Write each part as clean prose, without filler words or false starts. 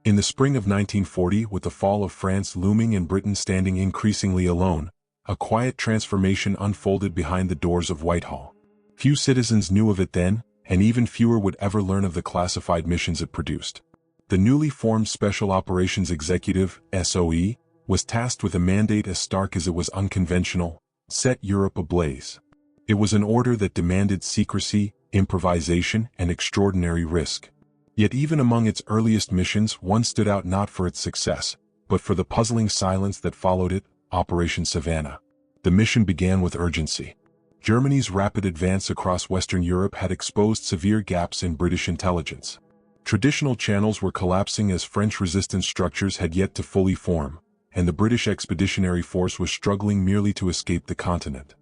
In the spring of 1940, with the fall of France looming and Britain standing increasingly alone, a quiet transformation unfolded behind the doors of Whitehall. Few citizens knew of it then, and even fewer would ever learn of the classified missions it produced. The newly formed Special Operations Executive, SOE, was tasked with a mandate as stark as it was unconventional: set Europe ablaze. It was an order that demanded secrecy, improvisation, and extraordinary risk. Yet even among its earliest missions, one stood out not for its success, but for the puzzling silence that followed it: Operation Savannah. The mission began with urgency. Germany's rapid advance across Western Europe had exposed severe gaps in British intelligence. Traditional channels were collapsing as French resistance structures had yet to fully form, and the British Expeditionary Force was struggling merely to escape the continent.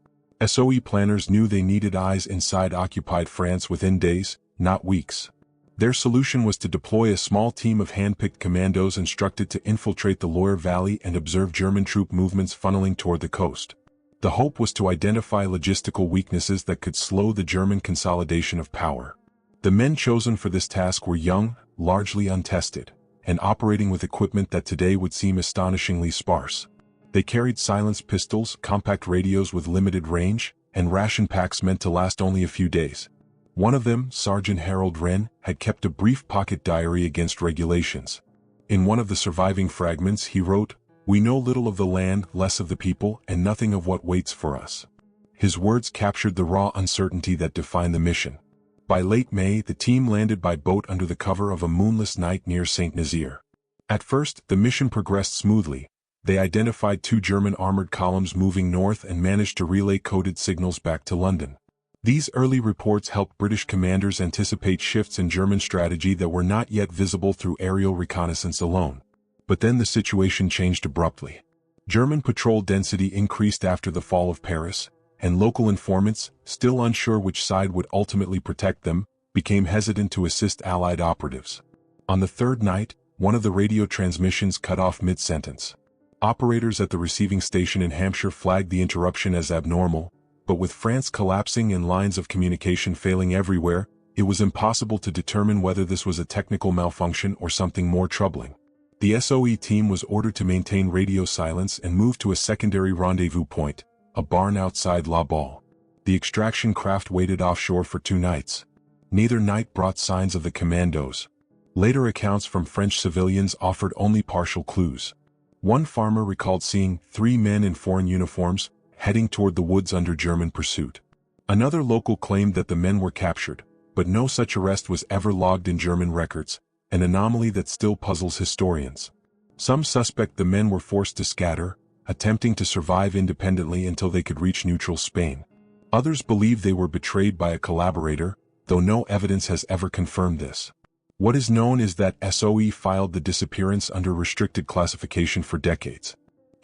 SOE planners knew they needed eyes inside occupied France within days, not weeks. Their solution was to deploy a small team of hand-picked commandos instructed to infiltrate the Loire Valley and observe German troop movements funneling toward the coast. The hope was to identify logistical weaknesses that could slow the German consolidation of power. The men chosen for this task were young, largely untested, and operating with equipment that today would seem astonishingly sparse. They carried silenced pistols, compact radios with limited range, and ration packs meant to last only a few days. One of them, Sergeant Harold Wren, had kept a brief pocket diary against regulations. In one of the surviving fragments he wrote, "We know little of the land, less of the people, and nothing of what waits for us." His words captured the raw uncertainty that defined the mission. By late May, the team landed by boat under the cover of a moonless night near Saint-Nazaire. At first, the mission progressed smoothly. They identified 2 German armored columns moving north and managed to relay coded signals back to London. These early reports helped British commanders anticipate shifts in German strategy that were not yet visible through aerial reconnaissance alone. But then the situation changed abruptly. German patrol density increased after the fall of Paris, and local informants, still unsure which side would ultimately protect them, became hesitant to assist Allied operatives. On the third night, one of the radio transmissions cut off mid-sentence. Operators at the receiving station in Hampshire flagged the interruption as abnormal, but with France collapsing and lines of communication failing everywhere, it was impossible to determine whether this was a technical malfunction or something more troubling. The SOE team was ordered to maintain radio silence and move to a secondary rendezvous point, a barn outside La Baule. The extraction craft waited offshore for 2 nights. Neither night brought signs of the commandos. Later accounts from French civilians offered only partial clues. One farmer recalled seeing 3 men in foreign uniforms heading toward the woods under German pursuit. Another local claimed that the men were captured, but no such arrest was ever logged in German records, an anomaly that still puzzles historians. Some suspect the men were forced to scatter, attempting to survive independently until they could reach neutral Spain. Others believe they were betrayed by a collaborator, though no evidence has ever confirmed this. What is known is that SOE filed the disappearance under restricted classification for decades.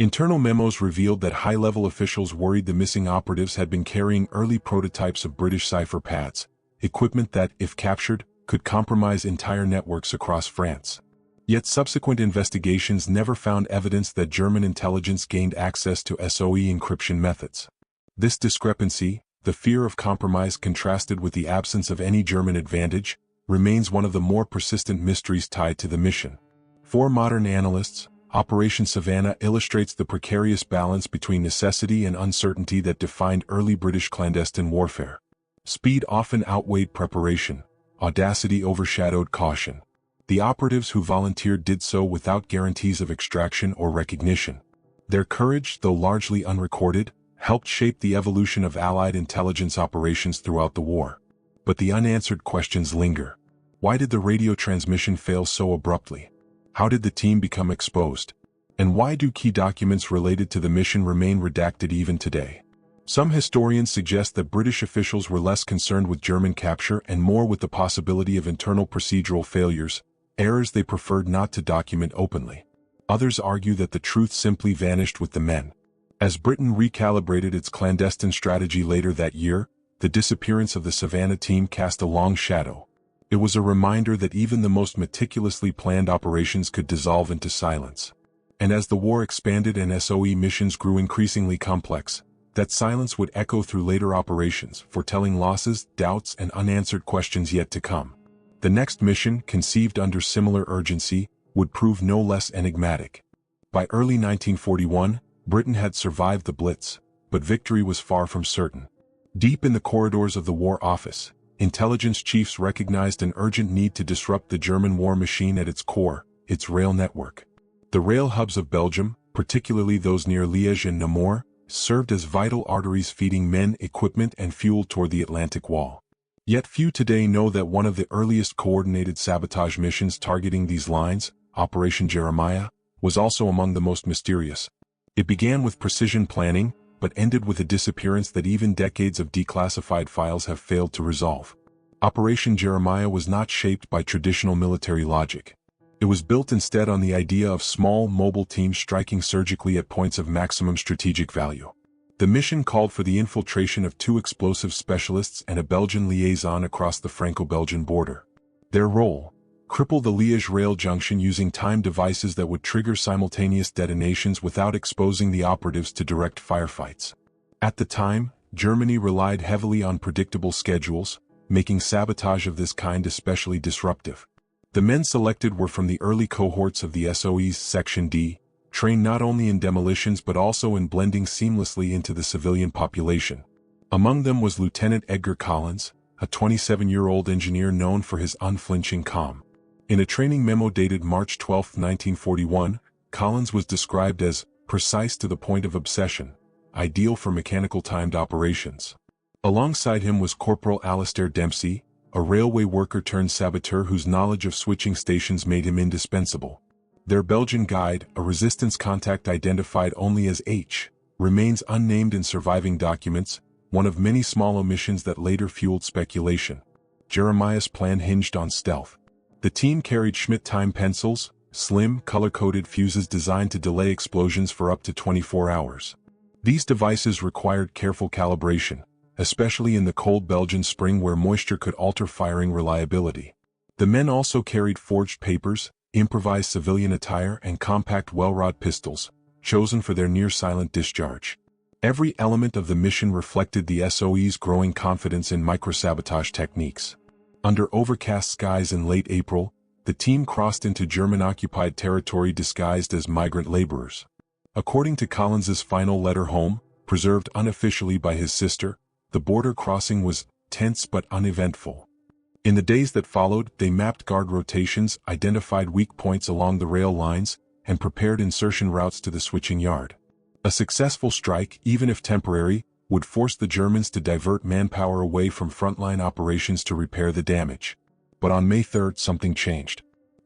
Internal memos revealed that high-level officials worried the missing operatives had been carrying early prototypes of British cipher pads, equipment that, if captured, could compromise entire networks across France. Yet subsequent investigations never found evidence that German intelligence gained access to SOE encryption methods. This discrepancy, the fear of compromise contrasted with the absence of any German advantage, remains one of the more persistent mysteries tied to the mission. For modern analysts, Operation Savannah illustrates the precarious balance between necessity and uncertainty that defined early British clandestine warfare. Speed often outweighed preparation, audacity overshadowed caution. The operatives who volunteered did so without guarantees of extraction or recognition. Their courage, though largely unrecorded, helped shape the evolution of Allied intelligence operations throughout the war. But the unanswered questions linger. Why did the radio transmission fail so abruptly? How did the team become exposed? And why do key documents related to the mission remain redacted even today? Some historians suggest that British officials were less concerned with German capture and more with the possibility of internal procedural failures, errors they preferred not to document openly. Others argue that the truth simply vanished with the men. As Britain recalibrated its clandestine strategy later that year, the disappearance of the Savannah team cast a long shadow. It was a reminder that even the most meticulously planned operations could dissolve into silence. And as the war expanded and SOE missions grew increasingly complex, that silence would echo through later operations, foretelling losses, doubts, and unanswered questions yet to come. The next mission, conceived under similar urgency, would prove no less enigmatic. By early 1941, Britain had survived the Blitz, but victory was far from certain. Deep in the corridors of the War Office, intelligence chiefs recognized an urgent need to disrupt the German war machine at its core, its rail network. The rail hubs of Belgium, particularly those near Liège and Namur, served as vital arteries feeding men, equipment, and fuel toward the Atlantic Wall. Yet few today know that one of the earliest coordinated sabotage missions targeting these lines, Operation Jeremiah, was also among the most mysterious. It began with precision planning, but ended with a disappearance that even decades of declassified files have failed to resolve. Operation Jeremiah was not shaped by traditional military logic. It was built instead on the idea of small, mobile teams striking surgically at points of maximum strategic value. The mission called for the infiltration of 2 explosive specialists and a Belgian liaison across the Franco-Belgian border. Their role: cripple the Liège rail junction using timed devices that would trigger simultaneous detonations without exposing the operatives to direct firefights. At the time, Germany relied heavily on predictable schedules, making sabotage of this kind especially disruptive. The men selected were from the early cohorts of the SOE's Section D, trained not only in demolitions but also in blending seamlessly into the civilian population. Among them was Lieutenant Edgar Collins, a 27-year-old engineer known for his unflinching calm. In a training memo dated March 12, 1941, Collins was described as precise to the point of obsession, ideal for mechanical timed operations. Alongside him was Corporal Alastair Dempsey, a railway worker turned saboteur whose knowledge of switching stations made him indispensable. Their Belgian guide, a resistance contact identified only as H, remains unnamed in surviving documents, one of many small omissions that later fueled speculation. Jeremiah's plan hinged on stealth. The team carried Schmidt time pencils, slim, color-coded fuses designed to delay explosions for up to 24 hours. These devices required careful calibration, especially in the cold Belgian spring where moisture could alter firing reliability. The men also carried forged papers, improvised civilian attire, and compact well-rod pistols, chosen for their near-silent discharge. Every element of the mission reflected the SOE's growing confidence in microsabotage techniques. Under overcast skies in late April, the team crossed into German-occupied territory disguised as migrant laborers. According to Collins's final letter home, preserved unofficially by his sister, the border crossing was tense but uneventful. In the days that followed, they mapped guard rotations, identified weak points along the rail lines, and prepared insertion routes to the switching yard. A successful strike, even if temporary, would force the Germans to divert manpower away from frontline operations to repair the damage. But on May 3, something changed.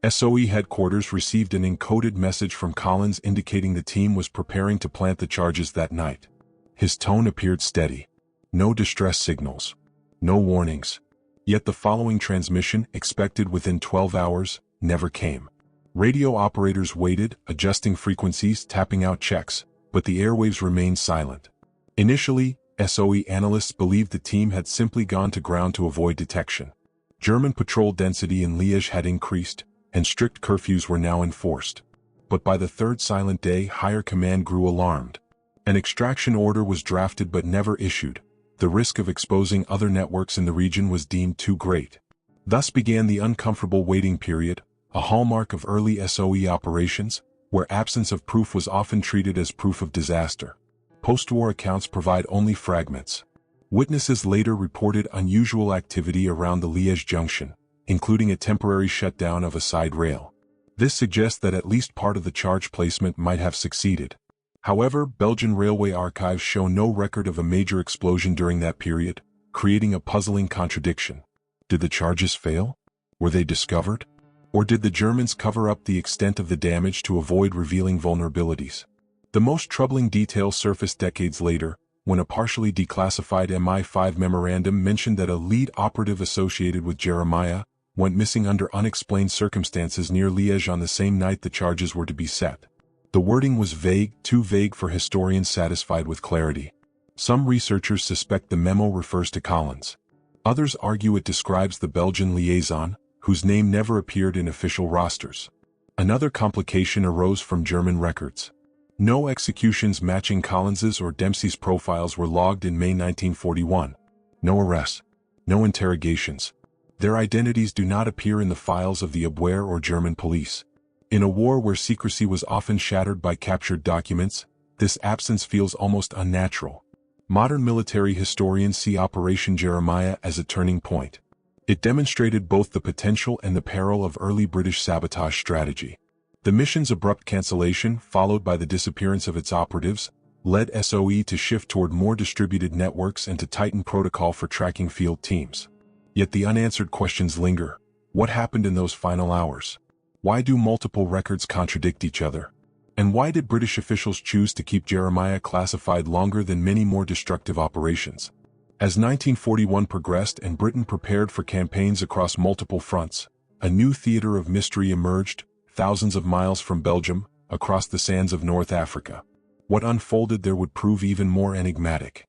SOE headquarters received an encoded message from Collins indicating the team was preparing to plant the charges that night. His tone appeared steady. No distress signals. No warnings. Yet the following transmission, expected within 12 hours, never came. Radio operators waited, adjusting frequencies, tapping out checks, but the airwaves remained silent. Initially, SOE analysts believed the team had simply gone to ground to avoid detection. German patrol density in Liège had increased, and strict curfews were now enforced. But by the third silent day, higher command grew alarmed. An extraction order was drafted but never issued. The risk of exposing other networks in the region was deemed too great. Thus began the uncomfortable waiting period, a hallmark of early SOE operations, where absence of proof was often treated as proof of disaster. Post-war accounts provide only fragments. Witnesses later reported unusual activity around the Liège junction, including a temporary shutdown of a side rail. This suggests that at least part of the charge placement might have succeeded. However, Belgian railway archives show no record of a major explosion during that period, creating a puzzling contradiction. Did the charges fail? Were they discovered? Or did the Germans cover up the extent of the damage to avoid revealing vulnerabilities? The most troubling detail surfaced decades later, when a partially declassified MI5 memorandum mentioned that a lead operative associated with Jeremiah went missing under unexplained circumstances near Liège on the same night the charges were to be set. The wording was vague, too vague for historians satisfied with clarity. Some researchers suspect the memo refers to Collins. Others argue it describes the Belgian liaison, whose name never appeared in official rosters. Another complication arose from German records. No executions matching Collins's or Dempsey's profiles were logged in May 1941. No arrests. No interrogations. Their identities do not appear in the files of the Abwehr or German police. In a war where secrecy was often shattered by captured documents, this absence feels almost unnatural. Modern military historians see Operation Jeremiah as a turning point. It demonstrated both the potential and the peril of early British sabotage strategy. The mission's abrupt cancellation, followed by the disappearance of its operatives, led SOE to shift toward more distributed networks and to tighten protocol for tracking field teams. Yet the unanswered questions linger. What happened in those final hours? Why do multiple records contradict each other? And why did British officials choose to keep Jeremiah classified longer than many more destructive operations? As 1941 progressed and Britain prepared for campaigns across multiple fronts, a new theater of mystery emerged, thousands of miles from Belgium, across the sands of North Africa. What unfolded there would prove even more enigmatic.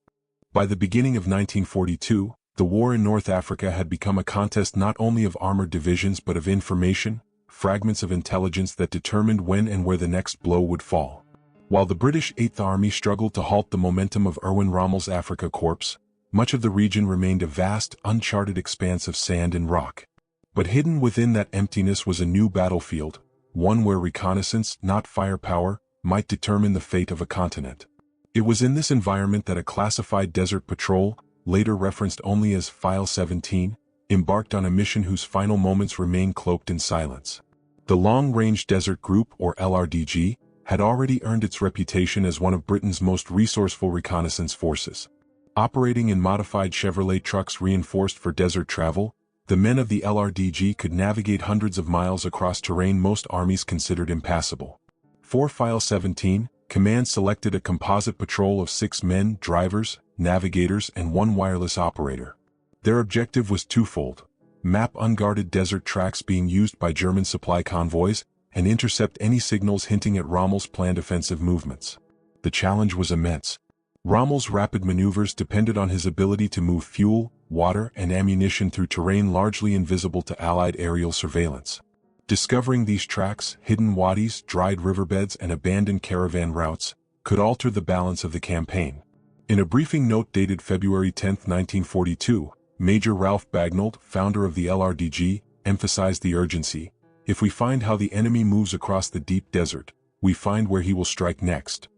By the beginning of 1942, the war in North Africa had become a contest not only of armored divisions but of information, fragments of intelligence that determined when and where the next blow would fall. While the British Eighth Army struggled to halt the momentum of Erwin Rommel's Afrika Korps, much of the region remained a vast, uncharted expanse of sand and rock. But hidden within that emptiness was a new battlefield, one where reconnaissance, not firepower, might determine the fate of a continent. It was in this environment that a classified desert patrol, later referenced only as File 17, embarked on a mission whose final moments remained cloaked in silence. The Long-Range Desert Group, or LRDG, had already earned its reputation as one of Britain's most resourceful reconnaissance forces. Operating in modified Chevrolet trucks reinforced for desert travel, the men of the LRDG could navigate hundreds of miles across terrain most armies considered impassable. For File 17, Command selected a composite patrol of 6 men, drivers, navigators, and 1 wireless operator. Their objective was twofold: map unguarded desert tracks being used by German supply convoys, and intercept any signals hinting at Rommel's planned offensive movements. The challenge was immense. Rommel's rapid maneuvers depended on his ability to move fuel, water, and ammunition through terrain largely invisible to Allied aerial surveillance. Discovering these tracks, hidden wadis, dried riverbeds, and abandoned caravan routes, could alter the balance of the campaign. In a briefing note dated February 10, 1942, Major Ralph Bagnold, founder of the LRDG, emphasized the urgency. If we find how the enemy moves across the deep desert, we find where he will strike next.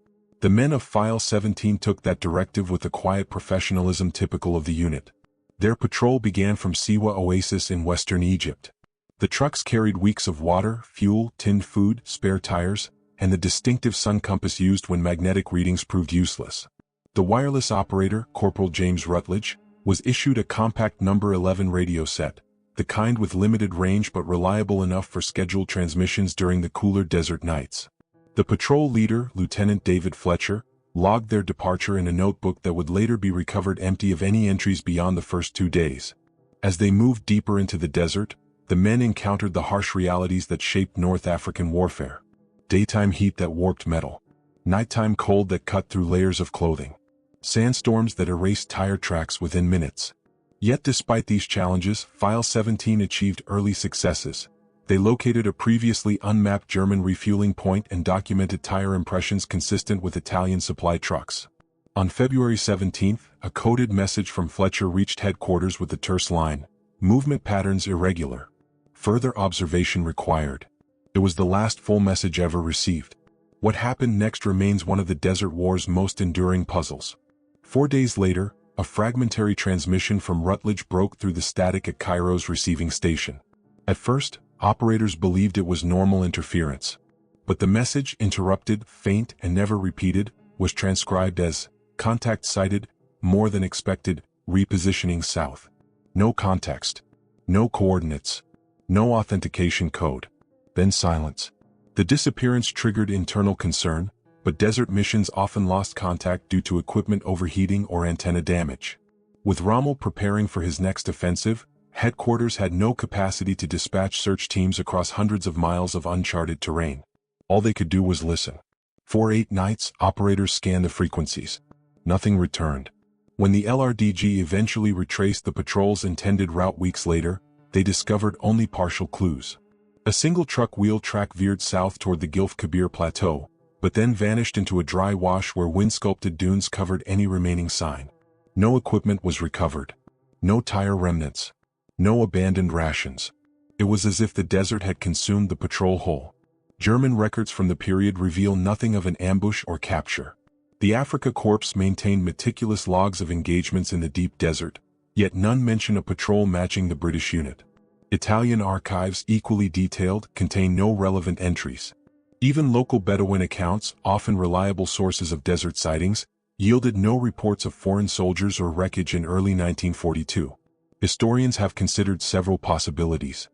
The men of File 17 took that directive with the quiet professionalism typical of the unit. Their patrol began from Siwa Oasis in western Egypt. The trucks carried weeks of water, fuel, tinned food, spare tires, and the distinctive sun compass used when magnetic readings proved useless. The wireless operator, Corporal James Rutledge, was issued a compact number 11 radio set, the kind with limited range but reliable enough for scheduled transmissions during the cooler desert nights. The patrol leader, Lieutenant David Fletcher, logged their departure in a notebook that would later be recovered empty of any entries beyond the first 2 days. As they moved deeper into the desert, the men encountered the harsh realities that shaped North African warfare. Daytime heat that warped metal. Nighttime cold that cut through layers of clothing. Sandstorms that erased tire tracks within minutes. Yet despite these challenges, File 17 achieved early successes. They located a previously unmapped German refueling point and documented tire impressions consistent with Italian supply trucks. On February 17, a coded message from Fletcher reached headquarters with the terse line: "Movement patterns irregular. Further observation required." It was the last full message ever received. What happened next remains one of the Desert War's most enduring puzzles. 4 days later, a fragmentary transmission from Rutledge broke through the static at Cairo's receiving station. At first, operators believed it was normal interference. But the message, interrupted, faint, and never repeated, was transcribed as, "Contact sighted, more than expected, repositioning south." No context. No coordinates. No authentication code. Then silence. The disappearance triggered internal concern, but desert missions often lost contact due to equipment overheating or antenna damage. With Rommel preparing for his next offensive, headquarters had no capacity to dispatch search teams across hundreds of miles of uncharted terrain. All they could do was listen. For 8 nights, operators scanned the frequencies. Nothing returned. When the LRDG eventually retraced the patrol's intended route weeks later, they discovered only partial clues. A single truck wheel track veered south toward the Gilf Kabir Plateau, but then vanished into a dry wash where wind-sculpted dunes covered any remaining sign. No equipment was recovered. No tire remnants. No abandoned rations. It was as if the desert had consumed the patrol whole. German records from the period reveal nothing of an ambush or capture. The Afrika Korps maintained meticulous logs of engagements in the deep desert, yet none mention a patrol matching the British unit. Italian archives, equally detailed, contain no relevant entries. Even local Bedouin accounts, often reliable sources of desert sightings, yielded no reports of foreign soldiers or wreckage in early 1942. Historians have considered several possibilities.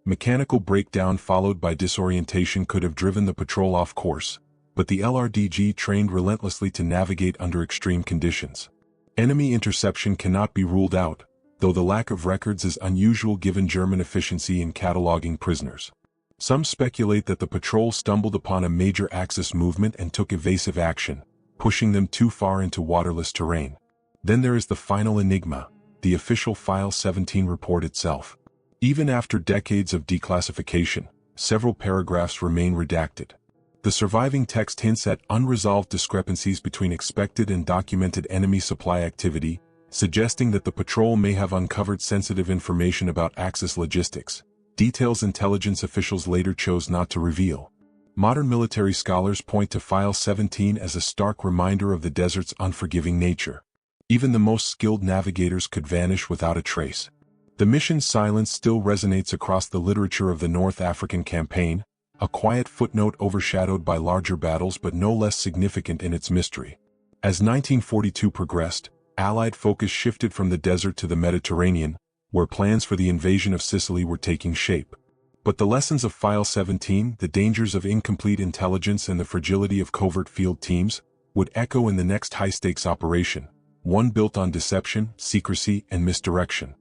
Mechanical breakdown followed by disorientation could have driven the patrol off course, but the LRDG trained relentlessly to navigate under extreme conditions. Enemy interception cannot be ruled out, though the lack of records is unusual given German efficiency in cataloging prisoners. Some speculate that the patrol stumbled upon a major Axis movement and took evasive action, pushing them too far into waterless terrain. Then there is the final enigma, the official File 17 report itself. Even after decades of declassification, several paragraphs remain redacted. The surviving text hints at unresolved discrepancies between expected and documented enemy supply activity, suggesting that the patrol may have uncovered sensitive information about Axis logistics, details intelligence officials later chose not to reveal. Modern military scholars point to File 17 as a stark reminder of the desert's unforgiving nature. Even the most skilled navigators could vanish without a trace. The mission's silence still resonates across the literature of the North African campaign, a quiet footnote overshadowed by larger battles but no less significant in its mystery. As 1942 progressed, Allied focus shifted from the desert to the Mediterranean, where plans for the invasion of Sicily were taking shape. But the lessons of File 17, the dangers of incomplete intelligence and the fragility of covert field teams, would echo in the next high-stakes operation, one built on deception, secrecy, and misdirection.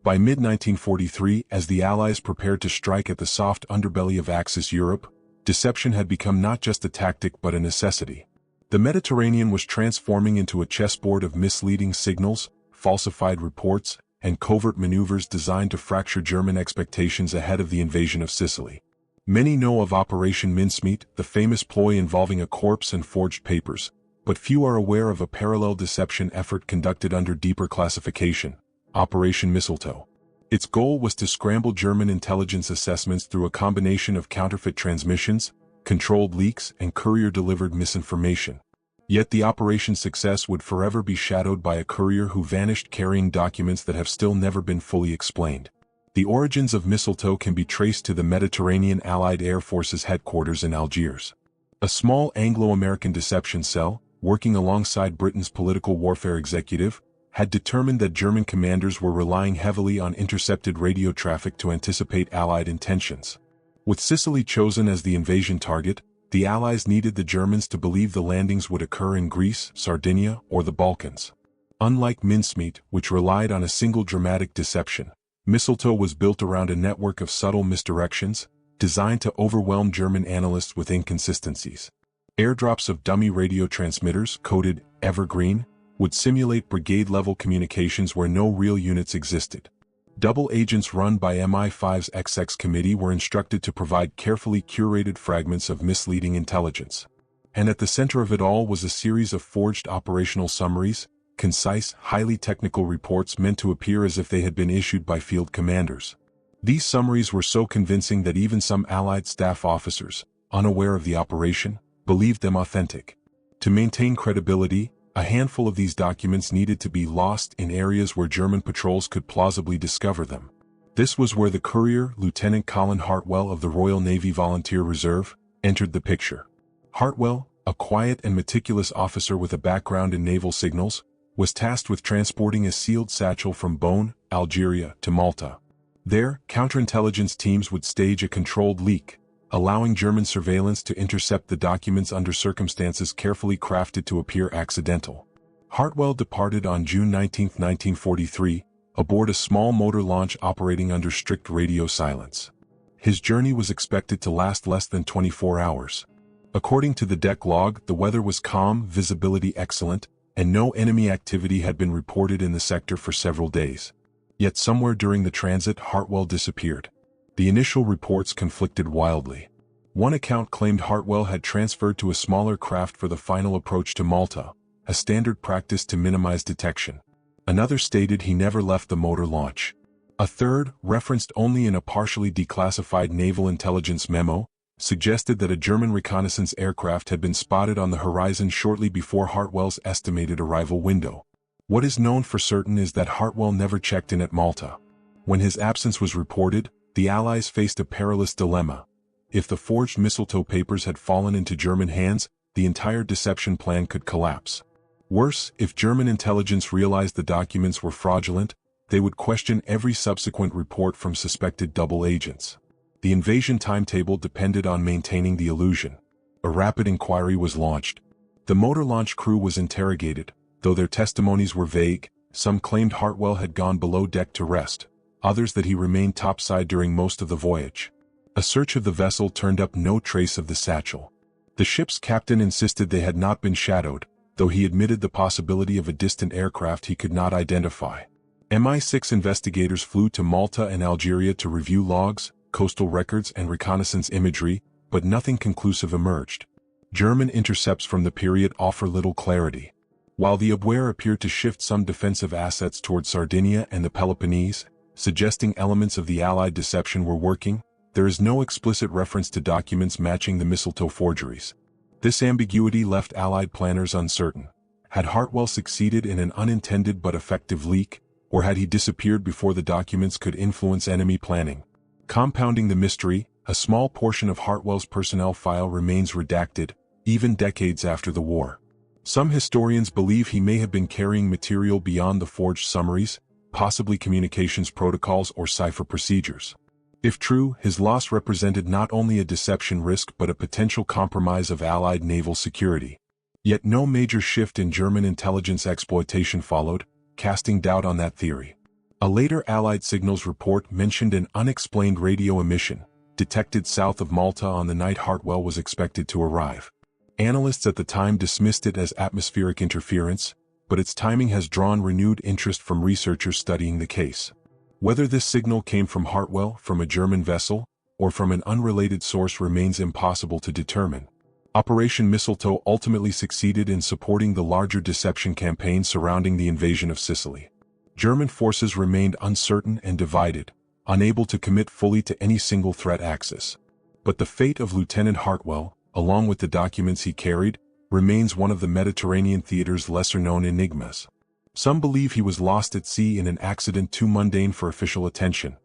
By mid-1943, as the Allies prepared to strike at the soft underbelly of Axis Europe, deception had become not just a tactic but a necessity. The Mediterranean was transforming into a chessboard of misleading signals, falsified reports, and covert maneuvers designed to fracture German expectations ahead of the invasion of Sicily. Many know of Operation Mincemeat, the famous ploy involving a corpse and forged papers, but few are aware of a parallel deception effort conducted under deeper classification, Operation Mistletoe. Its goal was to scramble German intelligence assessments through a combination of counterfeit transmissions, controlled leaks, and courier-delivered misinformation. Yet the operation's success would forever be shadowed by a courier who vanished carrying documents that have still never been fully explained. The origins of Mistletoe can be traced to the Mediterranean Allied Air Force's headquarters in Algiers. A small Anglo-American deception cell, working alongside Britain's political warfare executive, had determined that German commanders were relying heavily on intercepted radio traffic to anticipate Allied intentions. With Sicily chosen as the invasion target, the Allies needed the Germans to believe the landings would occur in Greece, Sardinia, or the Balkans. Unlike Mincemeat, which relied on a single dramatic deception, Mistletoe was built around a network of subtle misdirections, designed to overwhelm German analysts with inconsistencies. Airdrops of dummy radio transmitters, coded Evergreen, would simulate brigade-level communications where no real units existed. Double agents run by MI5's XX committee were instructed to provide carefully curated fragments of misleading intelligence. And at the center of it all was a series of forged operational summaries, concise, highly technical reports meant to appear as if they had been issued by field commanders. These summaries were so convincing that even some Allied staff officers, unaware of the operation, believed them authentic. To maintain credibility, a handful of these documents needed to be lost in areas where German patrols could plausibly discover them. This was where the courier, Lieutenant Colin Hartwell of the Royal Navy Volunteer Reserve, entered the picture. Hartwell, a quiet and meticulous officer with a background in naval signals, was tasked with transporting a sealed satchel from Beaune, Algeria, to Malta. There, counterintelligence teams would stage a controlled leak, allowing German surveillance to intercept the documents under circumstances carefully crafted to appear accidental. Hartwell departed on June 19, 1943, aboard a small motor launch operating under strict radio silence. His journey was expected to last less than 24 hours. According to the deck log, the weather was calm, visibility excellent, and no enemy activity had been reported in the sector for several days. Yet somewhere during the transit, Hartwell disappeared. The initial reports conflicted wildly. One account claimed Hartwell had transferred to a smaller craft for the final approach to Malta, a standard practice to minimize detection. Another stated he never left the motor launch. A third, referenced only in a partially declassified naval intelligence memo, suggested that a German reconnaissance aircraft had been spotted on the horizon shortly before Hartwell's estimated arrival window. What is known for certain is that Hartwell never checked in at Malta. When his absence was reported, the Allies faced a perilous dilemma. If the forged mistletoe papers had fallen into German hands, the entire deception plan could collapse. Worse, if German intelligence realized the documents were fraudulent, they would question every subsequent report from suspected double agents. The invasion timetable depended on maintaining the illusion. A rapid inquiry was launched. The motor launch crew was interrogated, though their testimonies were vague. Some claimed Hartwell had gone below deck to rest, others that he remained topside during most of the voyage. A search of the vessel turned up no trace of the satchel. The ship's captain insisted they had not been shadowed, though he admitted the possibility of a distant aircraft he could not identify. MI6 investigators flew to Malta and Algeria to review logs, coastal records and reconnaissance imagery, but nothing conclusive emerged. German intercepts from the period offer little clarity. While the Abwehr appeared to shift some defensive assets toward Sardinia and the Peloponnese, suggesting elements of the Allied deception were working, there is no explicit reference to documents matching the mistletoe forgeries. This ambiguity left Allied planners uncertain. Had Hartwell succeeded in an unintended but effective leak, or had he disappeared before the documents could influence enemy planning? Compounding the mystery, a small portion of Hartwell's personnel file remains redacted, even decades after the war. Some historians believe he may have been carrying material beyond the forged summaries, possibly communications protocols or cipher procedures. If true, his loss represented not only a deception risk but a potential compromise of Allied naval security. Yet no major shift in German intelligence exploitation followed, casting doubt on that theory. A later Allied signals report mentioned an unexplained radio emission, detected south of Malta on the night Hartwell was expected to arrive. Analysts at the time dismissed it as atmospheric interference, but its timing has drawn renewed interest from researchers studying the case. Whether this signal came from Hartwell, from a German vessel, or from an unrelated source remains impossible to determine. Operation Mistletoe ultimately succeeded in supporting the larger deception campaign surrounding the invasion of Sicily. German forces remained uncertain and divided, unable to commit fully to any single threat axis. But the fate of Lieutenant Hartwell, along with the documents he carried, remains one of the Mediterranean theater's lesser-known enigmas. Some believe he was lost at sea in an accident too mundane for official attention.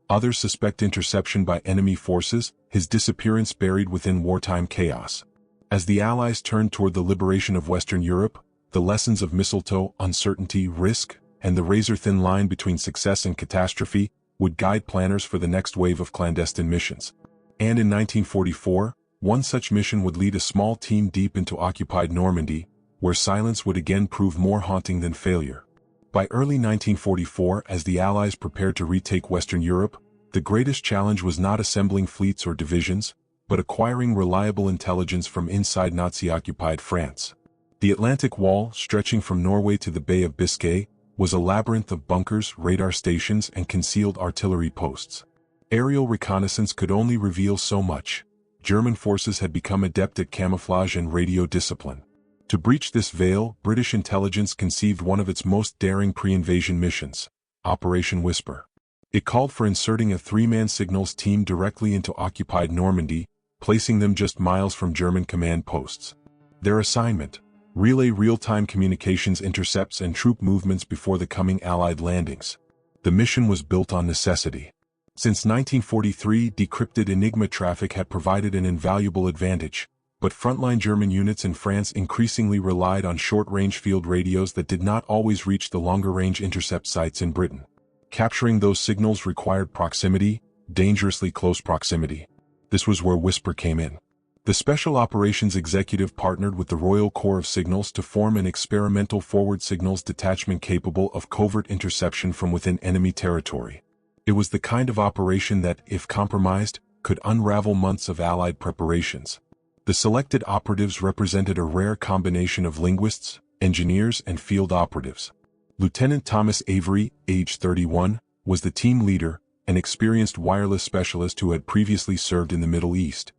Others suspect interception by enemy forces, his disappearance buried within wartime chaos. As the Allies turned toward the liberation of Western Europe, the lessons of mistletoe, uncertainty, risk, and the razor-thin line between success and catastrophe would guide planners for the next wave of clandestine missions. And in 1944, one such mission would lead a small team deep into occupied Normandy, where silence would again prove more haunting than failure. By early 1944, as the Allies prepared to retake Western Europe, the greatest challenge was not assembling fleets or divisions, but acquiring reliable intelligence from inside Nazi-occupied France. The Atlantic Wall, stretching from Norway to the Bay of Biscay, was a labyrinth of bunkers, radar stations, and concealed artillery posts. Aerial reconnaissance could only reveal so much. German forces had become adept at camouflage and radio discipline. To breach this veil, British intelligence conceived one of its most daring pre-invasion missions, Operation Whisper. It called for inserting a three-man signals team directly into occupied Normandy, placing them just miles from German command posts. Their assignment: relay real-time communications intercepts and troop movements before the coming Allied landings. The mission was built on necessity. Since 1943, decrypted Enigma traffic had provided an invaluable advantage, but frontline German units in France increasingly relied on short-range field radios that did not always reach the longer-range intercept sites in Britain. Capturing those signals required proximity, dangerously close proximity. This was where Whisper came in. The Special Operations Executive partnered with the Royal Corps of Signals to form an experimental forward signals detachment capable of covert interception from within enemy territory. It was the kind of operation that, if compromised, could unravel months of Allied preparations. The selected operatives represented a rare combination of linguists, engineers, and field operatives. Lieutenant Thomas Avery, age 31, was the team leader, an experienced wireless specialist who had previously served in the Middle East.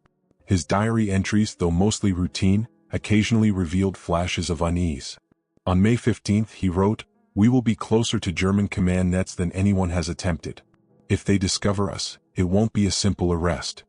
His diary entries, though mostly routine, occasionally revealed flashes of unease. On May 15, he wrote, "We will be closer to German command nets than anyone has attempted. If they discover us, it won't be a simple arrest.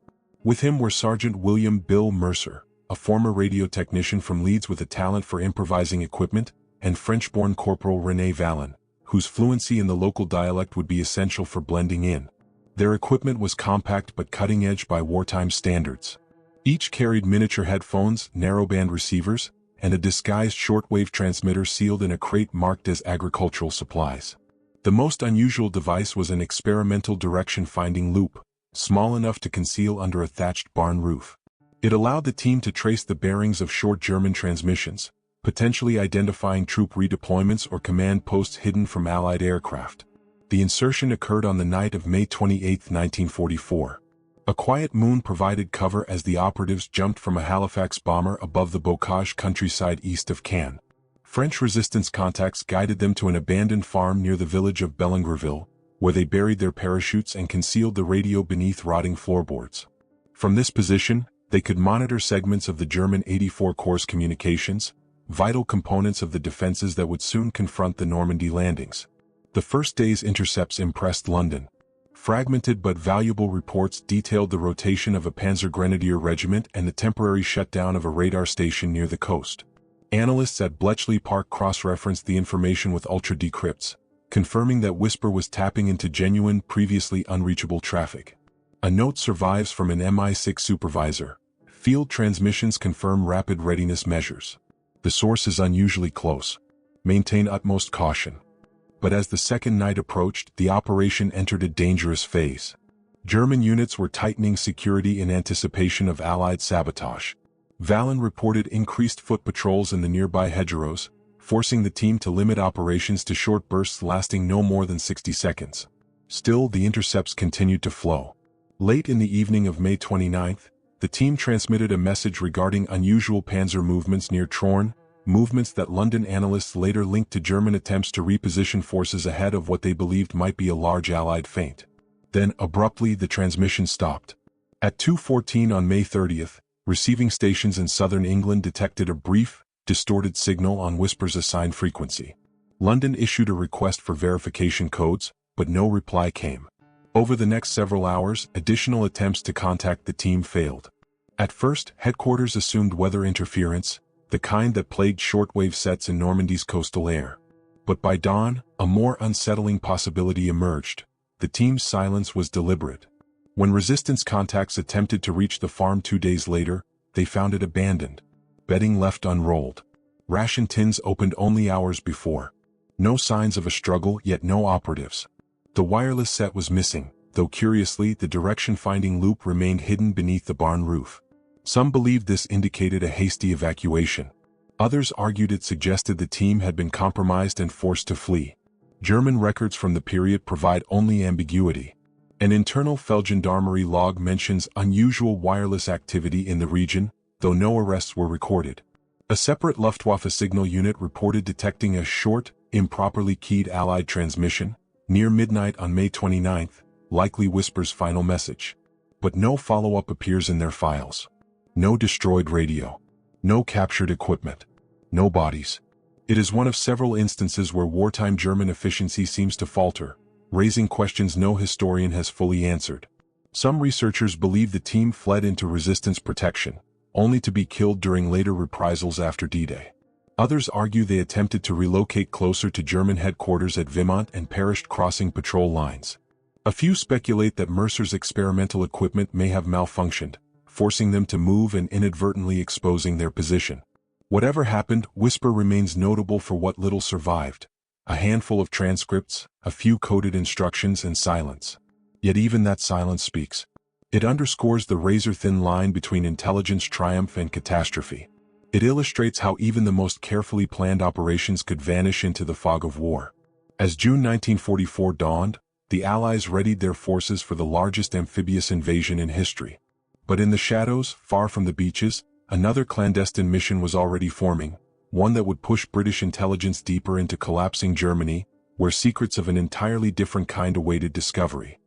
With him were Sergeant William Bill Mercer, a former radio technician from Leeds with a talent for improvising equipment, and French-born Corporal René Vallon, whose fluency in the local dialect would be essential for blending in. Their equipment was compact but cutting-edge by wartime standards. Each carried miniature headphones, narrowband receivers, and a disguised shortwave transmitter sealed in a crate marked as agricultural supplies. The most unusual device was an experimental direction-finding loop, small enough to conceal under a thatched barn roof. It allowed the team to trace the bearings of short German transmissions, potentially identifying troop redeployments or command posts hidden from Allied aircraft. The insertion occurred on the night of May 28, 1944. A quiet moon provided cover as the operatives jumped from a Halifax bomber above the Bocage countryside east of Caen. French resistance contacts guided them to an abandoned farm near the village of Bellingerville, where they buried their parachutes and concealed the radio beneath rotting floorboards. From this position, they could monitor segments of the German 84 Corps' communications, vital components of the defenses that would soon confront the Normandy landings. The first day's intercepts impressed London. Fragmented but valuable reports detailed the rotation of a Panzer Grenadier regiment and the temporary shutdown of a radar station near the coast. Analysts at Bletchley Park cross-referenced the information with ultra-decrypts, confirming that Whisper was tapping into genuine, previously unreachable traffic. A note survives from an MI6 supervisor. Field transmissions confirm rapid readiness measures. The source is unusually close. Maintain utmost caution. But as the second night approached, the operation entered a dangerous phase. German units were tightening security in anticipation of Allied sabotage. Vallon reported increased foot patrols in the nearby hedgerows, forcing the team to limit operations to short bursts lasting no more than 60 seconds. Still, the intercepts continued to flow. Late in the evening of May 29th, the team transmitted a message regarding unusual panzer movements near Trorn, movements that London analysts later linked to German attempts to reposition forces ahead of what they believed might be a large Allied feint. Then, abruptly, the transmission stopped. At 2:14 on May 30th, receiving stations in southern England detected a brief, distorted signal on Whisper's assigned frequency. London issued a request for verification codes, but no reply came. Over the next several hours, additional attempts to contact the team failed. At first, headquarters assumed weather interference, the kind that plagued shortwave sets in Normandy's coastal air. But by dawn, a more unsettling possibility emerged. The team's silence was deliberate. When resistance contacts attempted to reach the farm 2 days later, they found it abandoned. Bedding left unrolled. Ration tins opened only hours before. No signs of a struggle, yet no operatives. The wireless set was missing, though curiously the direction-finding loop remained hidden beneath the barn roof. Some believed this indicated a hasty evacuation. Others argued it suggested the team had been compromised and forced to flee. German records from the period provide only ambiguity. An internal Feldgendarmerie log mentions unusual wireless activity in the region, though no arrests were recorded. A separate Luftwaffe signal unit reported detecting a short, improperly keyed Allied transmission, near midnight on May 29th, likely Whisper's final message. But no follow-up appears in their files. No destroyed radio. No captured equipment. No bodies. It is one of several instances where wartime German efficiency seems to falter, raising questions no historian has fully answered. Some researchers believe the team fled into resistance protection, only to be killed during later reprisals after D-Day. Others argue they attempted to relocate closer to German headquarters at Vimont and perished crossing patrol lines. A few speculate that Mercer's experimental equipment may have malfunctioned, forcing them to move and inadvertently exposing their position. Whatever happened, Whisper remains notable for what little survived. A handful of transcripts, a few coded instructions, and silence. Yet even that silence speaks. It underscores the razor-thin line between intelligence triumph and catastrophe. It illustrates how even the most carefully planned operations could vanish into the fog of war. As June 1944 dawned, the Allies readied their forces for the largest amphibious invasion in history. But in the shadows, far from the beaches, another clandestine mission was already forming, one that would push British intelligence deeper into collapsing Germany, where secrets of an entirely different kind awaited discovery.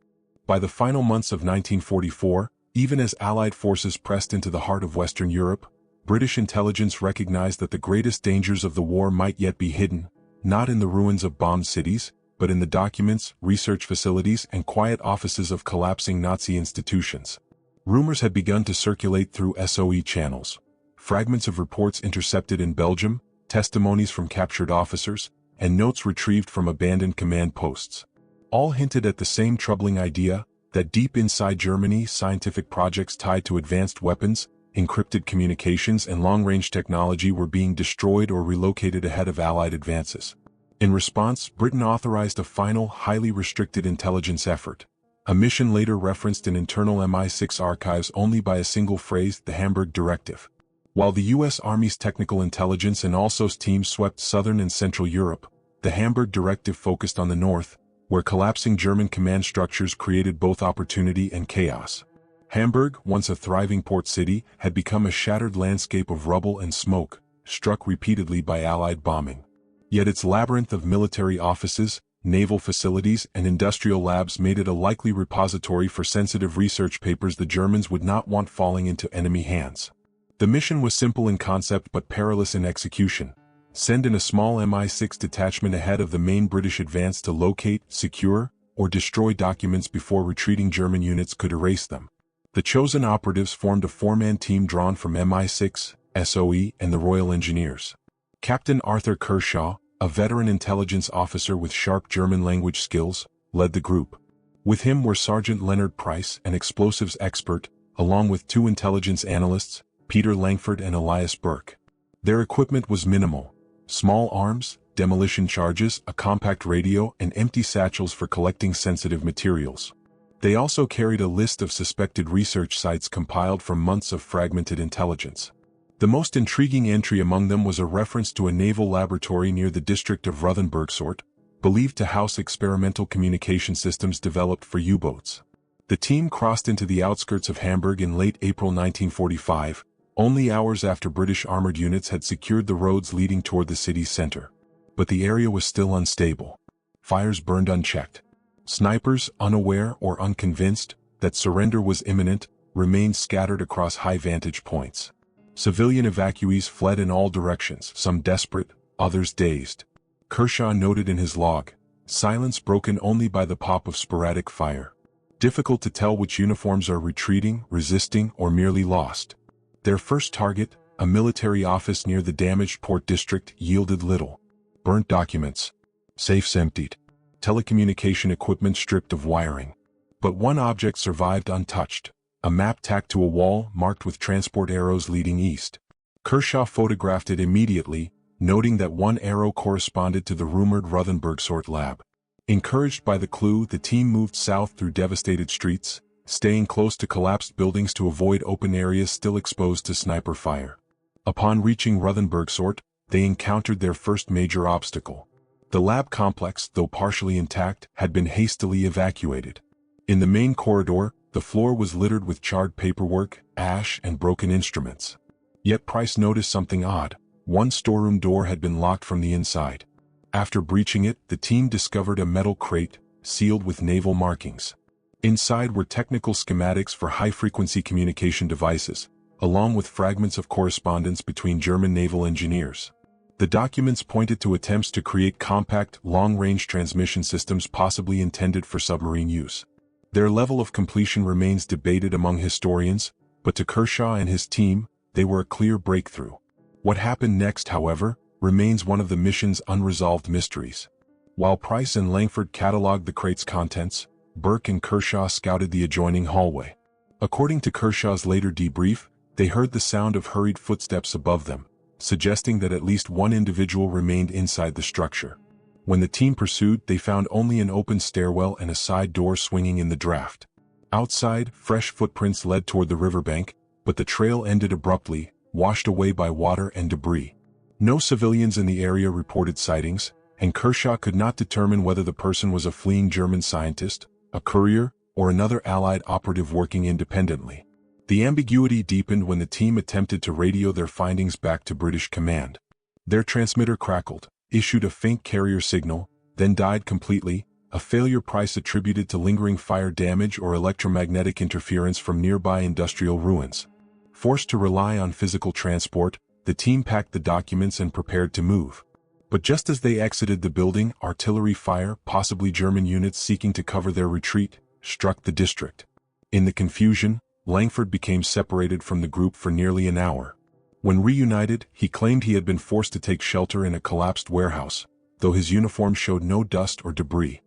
By the final months of 1944, even as Allied forces pressed into the heart of Western Europe, British intelligence recognized that the greatest dangers of the war might yet be hidden, not in the ruins of bombed cities, but in the documents, research facilities, and quiet offices of collapsing Nazi institutions. Rumors had begun to circulate through SOE channels. Fragments of reports intercepted in Belgium, testimonies from captured officers, and notes retrieved from abandoned command posts. All hinted at the same troubling idea that deep inside Germany, scientific projects tied to advanced weapons, encrypted communications, and long-range technology were being destroyed or relocated ahead of Allied advances. In response, Britain authorized a final, highly restricted intelligence effort. A mission later referenced in internal MI6 archives only by a single phrase, the Hamburg Directive. While the U.S. Army's technical intelligence and ALSOS teams swept southern and central Europe, the Hamburg Directive focused on the north, where collapsing German command structures created both opportunity and chaos. Hamburg, once a thriving port city, had become a shattered landscape of rubble and smoke, struck repeatedly by Allied bombing. Yet its labyrinth of military offices, naval facilities, and industrial labs made it a likely repository for sensitive research papers the Germans would not want falling into enemy hands. The mission was simple in concept but perilous in execution. Send in a small MI6 detachment ahead of the main British advance to locate, secure, or destroy documents before retreating German units could erase them. The chosen operatives formed a four-man team drawn from MI6, SOE, and the Royal Engineers. Captain Arthur Kershaw, a veteran intelligence officer with sharp German language skills, led the group. With him were Sergeant Leonard Price, an explosives expert, along with two intelligence analysts, Peter Langford and Elias Burke. Their equipment was minimal: small arms, demolition charges, a compact radio, and empty satchels for collecting sensitive materials. They also carried a list of suspected research sites compiled from months of fragmented intelligence. The most intriguing entry among them was a reference to a naval laboratory near the district of Rothenburgsort, believed to house experimental communication systems developed for U-boats. The team crossed into the outskirts of Hamburg in late April 1945, only hours after British armored units had secured the roads leading toward the city's center. But the area was still unstable. Fires burned unchecked. Snipers, unaware or unconvinced that surrender was imminent, remained scattered across high vantage points. Civilian evacuees fled in all directions, some desperate, others dazed. Kershaw noted in his log, silence broken only by the pop of sporadic fire. Difficult to tell which uniforms are retreating, resisting, or merely lost. Their first target, a military office near the damaged port district, yielded little. Burnt documents. Safes emptied. Telecommunication equipment stripped of wiring. But one object survived untouched. A map tacked to a wall marked with transport arrows leading east. Kershaw photographed it immediately, noting that one arrow corresponded to the rumored Rothenburgsort lab. Encouraged by the clue, the team moved south through devastated streets, staying close to collapsed buildings to avoid open areas still exposed to sniper fire. Upon reaching Rothenburgsort, they encountered their first major obstacle. The lab complex, though partially intact, had been hastily evacuated. In the main corridor, the floor was littered with charred paperwork, ash, and broken instruments. Yet Price noticed something odd. One storeroom door had been locked from the inside. After breaching it, the team discovered a metal crate, sealed with naval markings. Inside were technical schematics for high-frequency communication devices, along with fragments of correspondence between German naval engineers. The documents pointed to attempts to create compact, long-range transmission systems possibly intended for submarine use. Their level of completion remains debated among historians, but to Kershaw and his team, they were a clear breakthrough. What happened next, however, remains one of the mission's unresolved mysteries. While Price and Langford cataloged the crate's contents, Burke and Kershaw scouted the adjoining hallway. According to Kershaw's later debrief, they heard the sound of hurried footsteps above them, suggesting that at least one individual remained inside the structure. When the team pursued, they found only an open stairwell and a side door swinging in the draft. Outside, fresh footprints led toward the riverbank, but the trail ended abruptly, washed away by water and debris. No civilians in the area reported sightings, and Kershaw could not determine whether the person was a fleeing German scientist, a courier, or another Allied operative working independently. The ambiguity deepened when the team attempted to radio their findings back to British command. Their transmitter crackled, issued a faint carrier signal, then died completely, a failure Price attributed to lingering fire damage or electromagnetic interference from nearby industrial ruins. Forced to rely on physical transport, the team packed the documents and prepared to move. But just as they exited the building, artillery fire, possibly German units seeking to cover their retreat, struck the district. In the confusion, Langford became separated from the group for nearly an hour. When reunited, he claimed he had been forced to take shelter in a collapsed warehouse, though his uniform showed no dust or debris.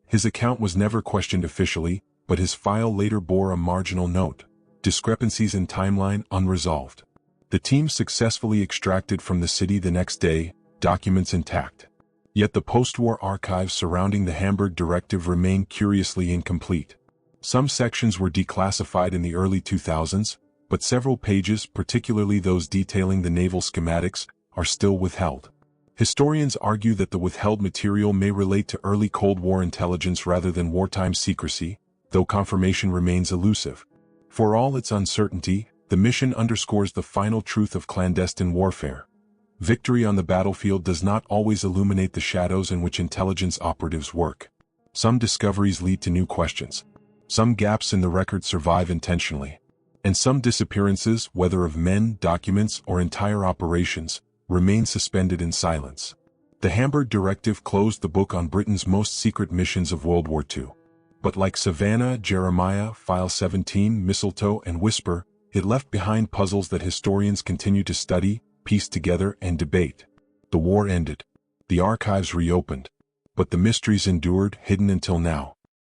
His account was never questioned officially, but his file later bore a marginal note: discrepancies in timeline unresolved. The team successfully extracted from the city the next day, documents intact. Yet the post-war archives surrounding the Hamburg Directive remain curiously incomplete. Some sections were declassified in the early 2000s, but several pages, particularly those detailing the naval schematics, are still withheld. Historians argue that the withheld material may relate to early Cold War intelligence rather than wartime secrecy, though confirmation remains elusive. For all its uncertainty, the mission underscores the final truth of clandestine warfare. Victory on the battlefield does not always illuminate the shadows in which intelligence operatives work. Some discoveries lead to new questions. Some gaps in the record survive intentionally. And some disappearances, whether of men, documents, or entire operations, remain suspended in silence. The Hamburg Directive closed the book on Britain's most secret missions of World War II. But like Savannah, Jeremiah, File 17, Mistletoe, and Whisper, it left behind puzzles that historians continue to study, piece together, and debate. The war ended. The archives reopened. But the mysteries endured, hidden until now.